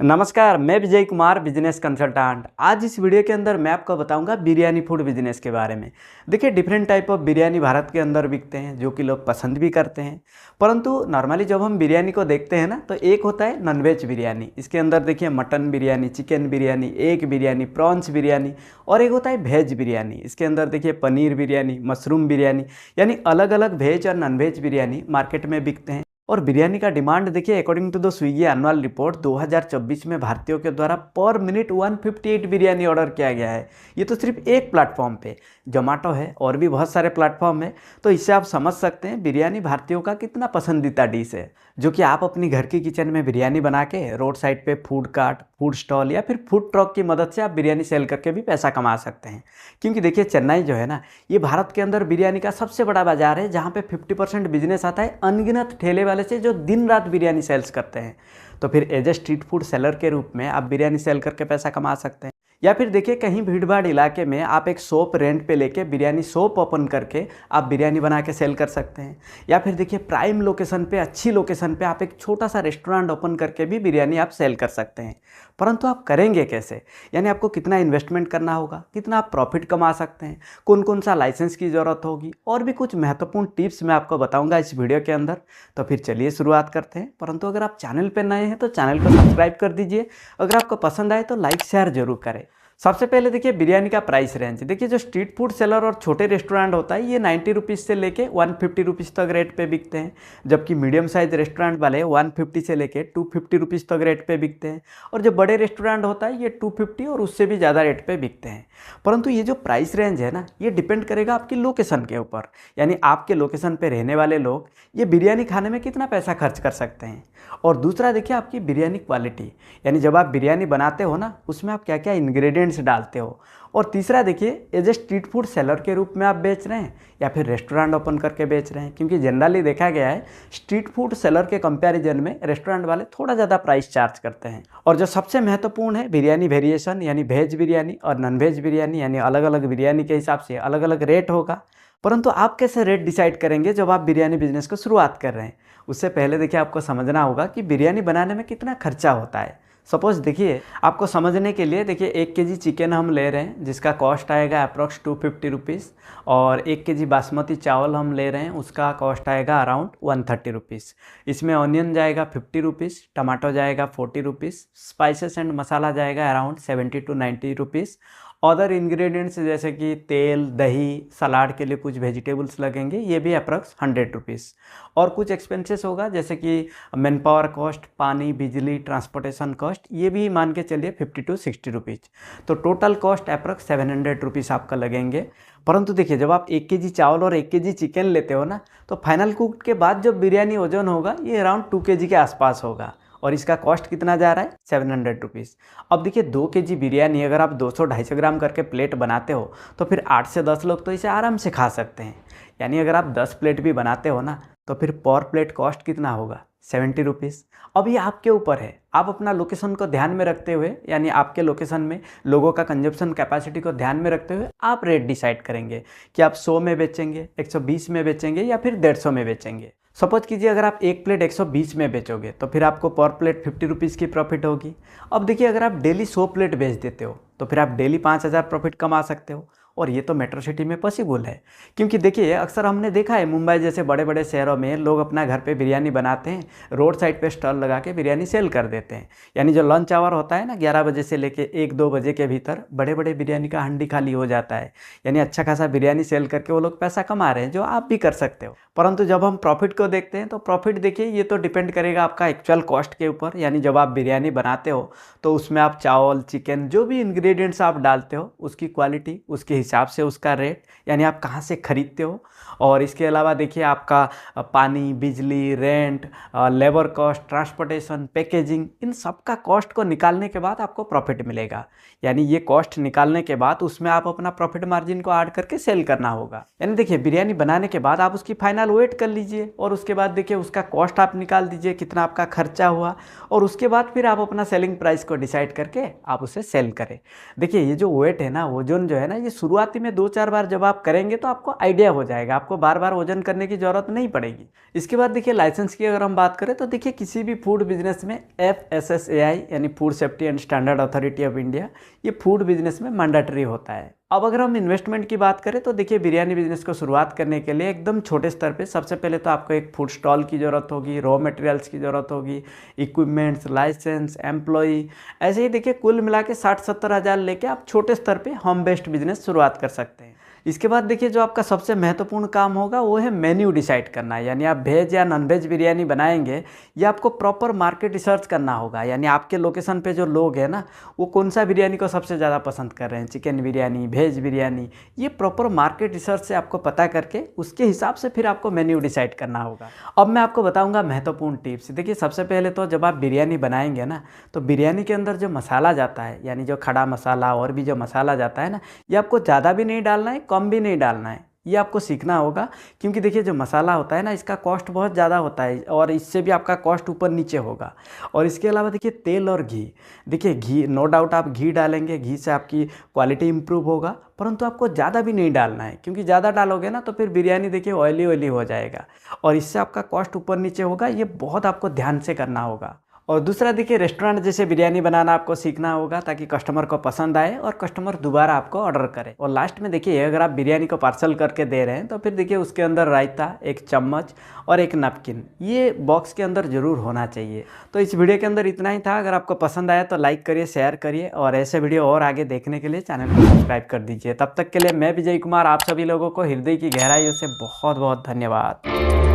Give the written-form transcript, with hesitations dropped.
नमस्कार, मैं Vijay Kumar, business consultant. आज इस वीडियो के अंदर मैं आपको बताऊंगा बिरयानी फूड बिजनेस के बारे में। देखिए, different type of biryani Bharat के अंदर बिकते हैं जो कि लोग पसंद भी करते हैं। परंतु नॉर्मली जब हम बिरयानी को देखते हैं ना, तो एक होता है नॉनवेज बिरयानी। इसके अंदर देखिए mutton biryani, chicken biryani, egg biryani, prawns biryani, और एक होता है वेज बिरयानी। इसके अंदर देखिए पनीर बिरयानी, मशरूम बिरयानी, यानी अलग अलग वेज और नॉनवेज बिरयानी मार्केट में बिकते हैं। और बिरयानी का डिमांड देखिए, according to the Swiggy annual report 2024 में भारतीयों के द्वारा पर मिनट 158 बिरयानी ऑर्डर किया गया है। ये तो सिर्फ एक प्लेटफॉर्म पे, जोमेटो है और भी बहुत सारे प्लेटफॉर्म है। तो इससे आप समझ सकते हैं बिरयानी भारतीयों का कितना पसंदीदा डिश है, जो कि आप अपनी घर की किचन में बिरयानी बना के रोड साइड पे फूड कार्ट, फूड स्टॉल या फिर फूड ट्रक की मदद से आप बिरयानी सेल करके भी पैसा कमा सकते हैं। क्योंकि देखिए चेन्नई जो है ना, ये भारत के अंदर बिरयानी का सबसे बड़ा बाजार है, जहाँ पे 50% बिजनेस आता है अनगिनत ठेले वाले से जो दिन रात बिरयानी सेल्स करते हैं। तो फिर as a street food seller के रूप में आप बिरयानी सेल करके पैसा कमा सकते हैं। या फिर देखिए कहीं भीड़ भाड़ इलाके में आप एक शॉप रेंट पे लेके बिरयानी शॉप ओपन करके आप बिरयानी बना के सेल कर सकते हैं। या फिर देखिए प्राइम लोकेशन पे, अच्छी लोकेशन पे आप एक छोटा सा रेस्टोरेंट ओपन करके भी बिरयानी आप सेल कर सकते हैं। परंतु आप करेंगे कैसे, यानी आपको कितना इन्वेस्टमेंट करना होगा, कितना आप प्रॉफिट कमा सकते हैं, कौन कौन सा लाइसेंस की ज़रूरत होगी, और भी कुछ महत्वपूर्ण टिप्स मैं आपको बताऊंगा इस वीडियो के अंदर। तो फिर चलिए शुरुआत करते हैं। परंतु अगर आप चैनल पर नए हैं तो चैनल को सब्सक्राइब कर दीजिए। अगर आपको पसंद आए तो लाइक शेयर जरूर करें। सबसे पहले देखिए बिरयानी का प्राइस रेंज। देखिए जो स्ट्रीट फूड सेलर और छोटे रेस्टोरेंट होता है, ये 90 रुपीज़ से लेके 150 रुपीज़ तक रेट पे बिकते हैं। जबकि मीडियम साइज रेस्टोरेंट वाले 150 से लेके 250 रुपीज़ तक रेट पे बिकते हैं। और जो बड़े रेस्टोरेंट होता है ये 250 और उससे भी ज़्यादा रेट पे बिकते हैं। परंतु ये जो प्राइस रेंज है ना, ये डिपेंड करेगा आपकी लोकेशन के ऊपर, यानी आपके लोकेशन पर रहने वाले लोग ये बिरयानी खाने में कितना पैसा खर्च कर सकते हैं। और दूसरा देखिए आपकी बिरयानी क्वालिटी, यानी जब आप बिरयानी बनाते हो ना, उसमें आप क्या क्या इंग्रेडिएंट्स डालते हो। और तीसरा देखिए as a street food seller के रूप में आप बेच रहे हैं या फिर रेस्टोरेंट ओपन करके बेच रहे हैं। क्योंकि जनरली देखा गया है स्ट्रीट फूड सेलर के कंपैरिजन में रेस्टोरेंट वाले थोड़ा ज़्यादा प्राइस चार्ज करते हैं। और जो सबसे महत्वपूर्ण है बिरयानी वेरिएशन, यानी वेज बिरयानी और नॉन वेज बिरयानी, यानी अलग अलग बिरयानी के हिसाब से अलग अलग रेट होगा। परंतु आप कैसे रेट डिसाइड करेंगे जब आप बिरयानी बिजनेस को शुरुआत कर रहे हैं? उससे पहले देखिए आपको समझना होगा कि बिरयानी बनाने में कितना खर्चा होता है। सपोज देखिए, आपको समझने के लिए देखिए 1 केजी चिकन हम ले रहे हैं जिसका कॉस्ट आएगा अप्रॉक्स 250 रुपीज़। और 1 केजी बासमती चावल हम ले रहे हैं, उसका कॉस्ट आएगा अराउंड 130 रुपीज़। इसमें ऑनियन जाएगा 50 रुपीज़, टमाटो जाएगा 40 रुपीज़, स्पाइसेस एंड मसाला जाएगा around 70 to 90 rupees. Other ingredients जैसे कि तेल, दही, सलाद के लिए कुछ वेजिटेबल्स लगेंगे, ये भी अप्रॉक्स 100 रुपीज़। और कुछ एक्सपेंसेस होगा जैसे कि मैन पावर कॉस्ट, पानी, बिजली, ट्रांसपोर्टेशन कॉस्ट, ये भी मान के चलिए 50 to 60 रुपीज़। तो टोटल कॉस्ट अप्रॉक्स 700 रुपीज़ आपका लगेंगे। परंतु देखिए जब आप 1 केजी चावल और 1 केजी चिकन लेते हो ना, तो फाइनल कुक के बाद जो बिरयानी वजन होगा ये अराउंड 2 केजी के आसपास होगा। और इसका कॉस्ट कितना जा रहा है? 700 रुपीज़। अब देखिए 2 केजी बिरयानी अगर आप 200-250 ग्राम करके प्लेट बनाते हो तो फिर 8 से 10 लोग तो इसे आराम से खा सकते हैं। यानी अगर आप 10 प्लेट भी बनाते हो ना, तो फिर पर प्लेट कॉस्ट कितना होगा? 70 रुपीज़। अब ये आपके ऊपर है, आप अपना लोकेशन को ध्यान में रखते हुए, यानी आपके लोकेशन में लोगों का कंजप्शन कैपेसिटी को ध्यान में रखते हुए आप रेट डिसाइड करेंगे कि आप 100 में बेचेंगे, 120 में बेचेंगे या फिर 150 में बेचेंगे। सपोज कीजिए अगर आप एक प्लेट 120 में बेचोगे तो फिर आपको पर प्लेट 50 रुपीज़ की प्रॉफिट होगी। अब देखिए अगर आप डेली 100 प्लेट बेच देते हो तो फिर आप डेली 5000 प्रॉफिट कमा सकते हो। और ये तो मेट्रो सिटी में पॉसिबल है। क्योंकि देखिए अक्सर हमने देखा है मुंबई जैसे बड़े बड़े शहरों में लोग अपना घर पे बिरयानी बनाते हैं, रोड साइड पे स्टॉल लगा के बिरयानी सेल कर देते हैं। यानी जो लंच आवर होता है ना, 11 बजे से लेके 1-2 बजे के भीतर बड़े बड़े बिरयानी का हंडी खाली हो जाता है। यानी अच्छा खासा बिरयानी सेल करके वो लोग पैसा कमा रहे हैं, जो आप भी कर सकते हो। परंतु जब हम प्रॉफिट को देखते हैं तो प्रॉफिट देखिए ये तो डिपेंड करेगा आपका एक्चुअल कॉस्ट के ऊपर। यानी जब आप बिरयानी बनाते हो तो उसमें आप चावल, चिकन, जो भी इंग्रेडिएंट्स आप डालते हो उसकी क्वालिटी, उसके हिसाब से उसका रेट, यानी आप कहाँ से खरीदते हो। और इसके अलावा देखिए आपका पानी, बिजली, rent, labour cost, transportation, packaging, इन सब का कॉस्ट को निकालने के बाद आपको प्रॉफिट मिलेगा। यानी ये कॉस्ट निकालने के बाद उसमें आप अपना प्रॉफिट मार्जिन को ऐड करके सेल करना होगा। यानी देखिए बिरयानी बनाने के बाद आप उसकी फाइनल वेट कर लीजिए और उसके बाद देखिए उसका कॉस्ट आप निकाल दीजिए कितना आपका खर्चा हुआ, और उसके बाद फिर आप अपना सेलिंग प्राइस को डिसाइड करके आप उसे सेल करें। देखिए ये जो वेट है ना, वजन जो है ना, ये शुरुआत शुरुआती में 2-4 बार जब आप करेंगे तो आपको आइडिया हो जाएगा, आपको बार बार वजन करने की ज़रूरत नहीं पड़ेगी। इसके बाद देखिए लाइसेंस की अगर हम बात करें तो देखिए किसी भी फूड बिजनेस में FSSAI यानी food safety and standard authority of India, ये फूड बिजनेस में मैंडेटरी होता है। अब अगर हम इन्वेस्टमेंट की बात करें तो देखिए बिरयानी बिजनेस को शुरुआत करने के लिए एकदम छोटे स्तर पे सबसे पहले तो आपको एक फूड स्टॉल की ज़रूरत होगी, रॉ मटेरियल्स की ज़रूरत होगी, इक्विपमेंट्स, लाइसेंस, एम्प्लॉई, ऐसे ही देखिए कुल मिला के 60-70 हज़ार लेके आप छोटे स्तर पे होम बेस्ड बिजनेस शुरुआत कर सकते हैं। इसके बाद देखिए जो आपका सबसे महत्वपूर्ण काम होगा वो है मेन्यू डिसाइड करना, यानी आप वेज या नॉन वेज बिरयानी बनाएंगे या आपको प्रॉपर मार्केट रिसर्च करना होगा, यानी आपके लोकेशन पे जो लोग हैं ना वो कौन सा बिरयानी को सबसे ज़्यादा पसंद कर रहे हैं, चिकन बिरयानी, वेज बिरयानी, ये प्रॉपर मार्केट रिसर्च से आपको पता करके उसके हिसाब से फिर आपको मेन्यू डिसाइड करना होगा। अब मैं आपको बताऊँगा महत्वपूर्ण टिप्स। देखिए सबसे पहले तो जब आप बिरयानी बनाएंगे ना तो बिरयानी के अंदर जो मसाला जाता है, यानी जो खड़ा मसाला और भी जो मसाला जाता है ना, ये आपको ज़्यादा भी नहीं डालना है, कम भी नहीं डालना है, ये आपको सीखना होगा। क्योंकि देखिए जो मसाला होता है ना इसका कॉस्ट बहुत ज़्यादा होता है और इससे भी आपका कॉस्ट ऊपर नीचे होगा। और इसके अलावा देखिए तेल और घी, देखिए घी नो डाउट आप घी डालेंगे, घी से आपकी क्वालिटी इंप्रूव होगा, परंतु आपको ज़्यादा भी नहीं डालना है, क्योंकि ज़्यादा डालोगे ना तो फिर बिरयानी देखिए ऑयली ऑयली हो जाएगा और इससे आपका कॉस्ट ऊपर नीचे होगा, ये बहुत आपको ध्यान से करना होगा। और दूसरा देखिए रेस्टोरेंट जैसे बिरयानी बनाना आपको सीखना होगा ताकि कस्टमर को पसंद आए और कस्टमर दोबारा आपको ऑर्डर करे। और लास्ट में देखिए अगर आप बिरयानी को पार्सल करके दे रहे हैं तो फिर देखिए उसके अंदर रायता, एक चम्मच और एक नैपकिन, ये बॉक्स के अंदर ज़रूर होना चाहिए। तो इस वीडियो के अंदर इतना ही था। अगर आपको पसंद आया तो लाइक करिए, शेयर करिए और ऐसे वीडियो और आगे देखने के लिए चैनल को सब्सक्राइब कर दीजिए। तब तक के लिए मैं विजय कुमार आप सभी लोगों को हृदय की गहराइयों से बहुत बहुत धन्यवाद।